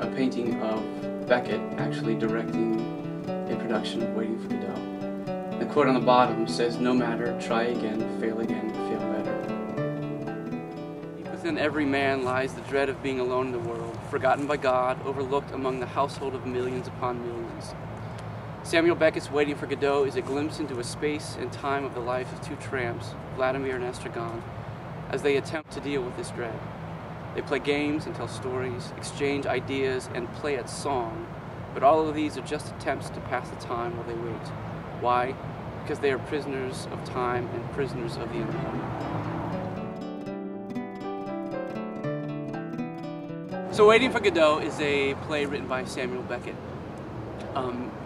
a painting of Beckett actually directing a production of Waiting for Godot. The quote on the bottom says, "No matter, try again, fail better." Deep within every man lies the dread of being alone in the world, forgotten by God, overlooked among the household of millions upon millions. Samuel Beckett's Waiting for Godot is a glimpse into a space and time of the life of two tramps, Vladimir and Estragon, as they attempt to deal with this dread. They play games and tell stories, exchange ideas, and play at song, but all of these are just attempts to pass the time while they wait. Why? Because they are prisoners of time and prisoners of the unknown. So Waiting for Godot is a play written by Samuel Beckett.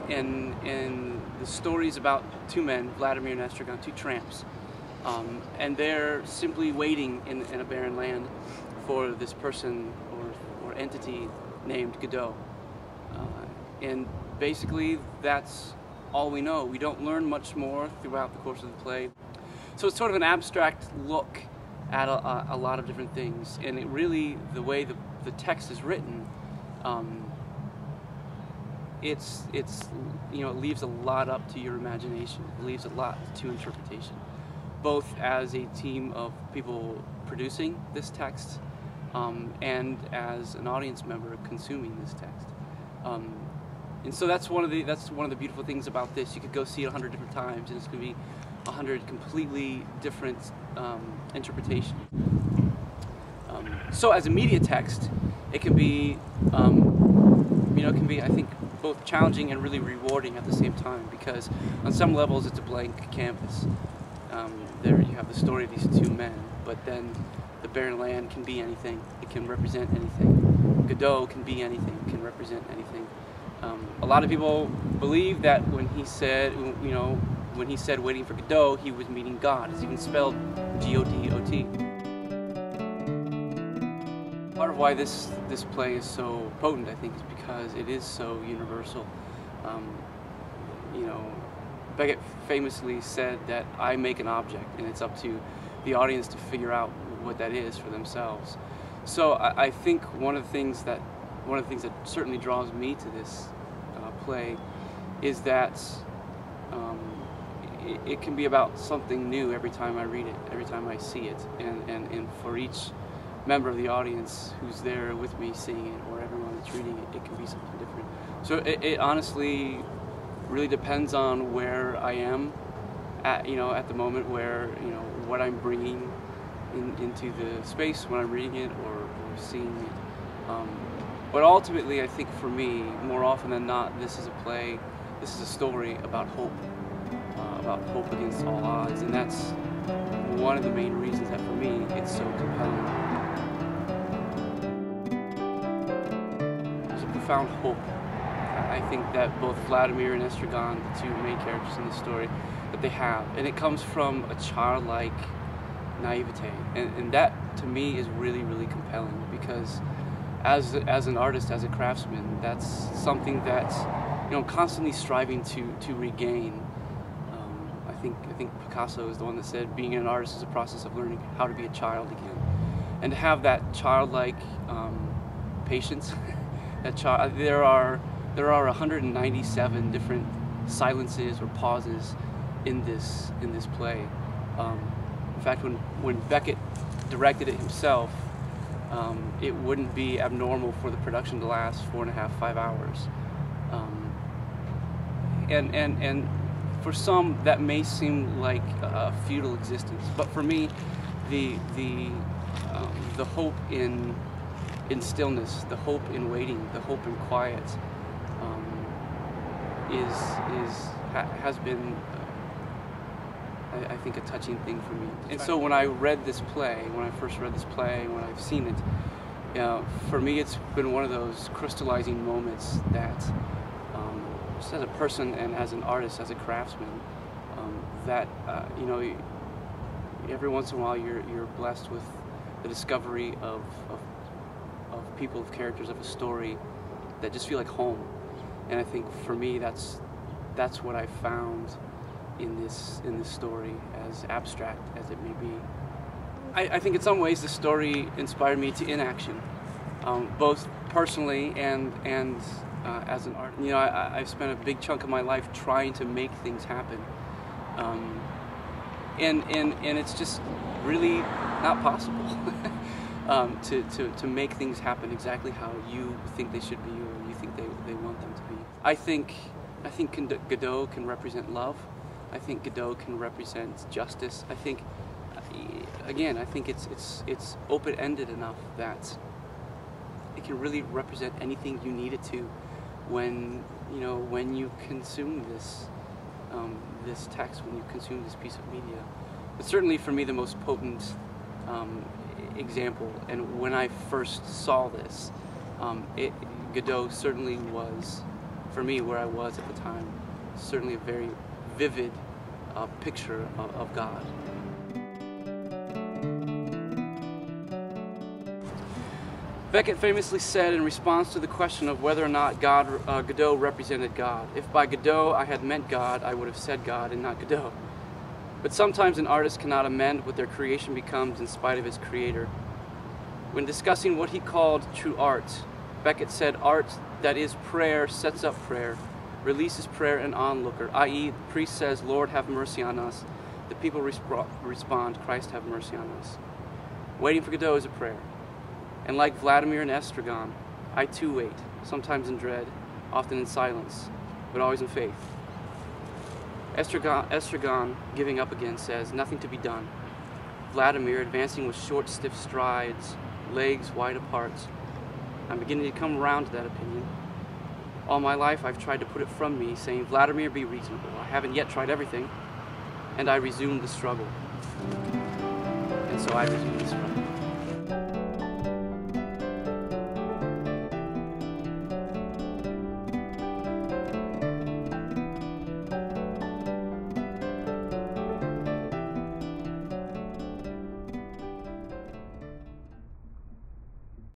And the story is about two men, Vladimir and Estragon, two tramps. And they're simply waiting in a barren land for this person or entity named Godot. And basically that's all we know. We don't learn much more throughout the course of the play. So it's sort of an abstract look at a lot of different things. And it really, the way the text is written, it's you know, it leaves a lot up to your imagination. It leaves a lot to interpretation, both as a team of people producing this text and as an audience member consuming this text. And so that's one of the beautiful things about this. You could go see it 100 different times, and it's going to be 100 completely different interpretations. So as a media text, it can be I think, both challenging and really rewarding at the same time, because on some levels it's a blank canvas. There you have the story of these two men, but then the barren land can be anything. It can represent anything. Godot can be anything, can represent anything. A lot of people believe that when he said Waiting for Godot, he was meaning God. It's even spelled G-O-D-O-T. Part of why this play is so potent, I think, is because it is so universal. Beckett famously said that I make an object, and it's up to the audience to figure out what that is for themselves. So I think one of the things that certainly draws me to this play is that it can be about something new every time I read it, every time I see it, and for each member of the audience who's there with me seeing it, or everyone that's reading it, it can be something different. So it honestly really depends on where I am at the moment, where what I'm bringing into the space when I'm reading it or seeing it. But ultimately, I think for me, more often than not, this is a story about hope against all odds, and that's one of the main reasons that for me it's so compelling. There's a profound hope. I think that both Vladimir and Estragon, the two main characters in the story, that they have, and it comes from a childlike naivete, and that to me is really, really compelling, because as an artist, as a craftsman, that's something that I'm constantly striving to regain. I think Picasso is the one that said being an artist is a process of learning how to be a child again, and to have that childlike patience. There are 197 different silences or pauses in this play. In fact, when Beckett directed it himself, it wouldn't be abnormal for the production to last 4.5, 5 hours. And for some that may seem like a futile existence, but for me, the hope in stillness, the hope in waiting, the hope in quiet, has been I think a touching thing for me. And so when I first read this play, when I've seen it, for me it's been one of those crystallizing moments that, just as a person and as an artist, as a craftsman, that every once in a while you're blessed with the discovery of people, of characters, of a story that just feel like home. And I think for me that's what I found in this story, as abstract as it may be. I think in some ways the story inspired me to inaction. both personally and as an artist. You know, I've spent a big chunk of my life trying to make things happen, and it's just really not possible to make things happen exactly how you think they should be, or you think they want them to be. I think Godot can represent love. I think Godot can represent justice. I think, again, I think it's open-ended enough that it can really represent anything you need it to when you consume this text, when you consume this piece of media. But certainly for me, the most potent example, and when I first saw this, Godot certainly was, for me, where I was at the time, certainly a very vivid picture of God. Beckett famously said in response to the question of whether or not Godot represented God, "If by Godot I had meant God, I would have said God and not Godot." But sometimes an artist cannot amend what their creation becomes in spite of its creator. When discussing what he called true art, Beckett said, "Art that is prayer sets up prayer, releases prayer and onlooker," i.e. the priest says, "Lord, have mercy on us." The people respond, "Christ, have mercy on us." Waiting for Godot is a prayer. And like Vladimir and Estragon, I too wait, sometimes in dread, often in silence, but always in faith. Estragon, giving up again, says, "Nothing to be done." Vladimir, advancing with short, stiff strides, legs wide apart. I'm beginning to come around to that opinion. All my life I've tried to put it from me, saying, "Vladimir, be reasonable. I haven't yet tried everything." And I resumed the struggle. And so I resumed the struggle.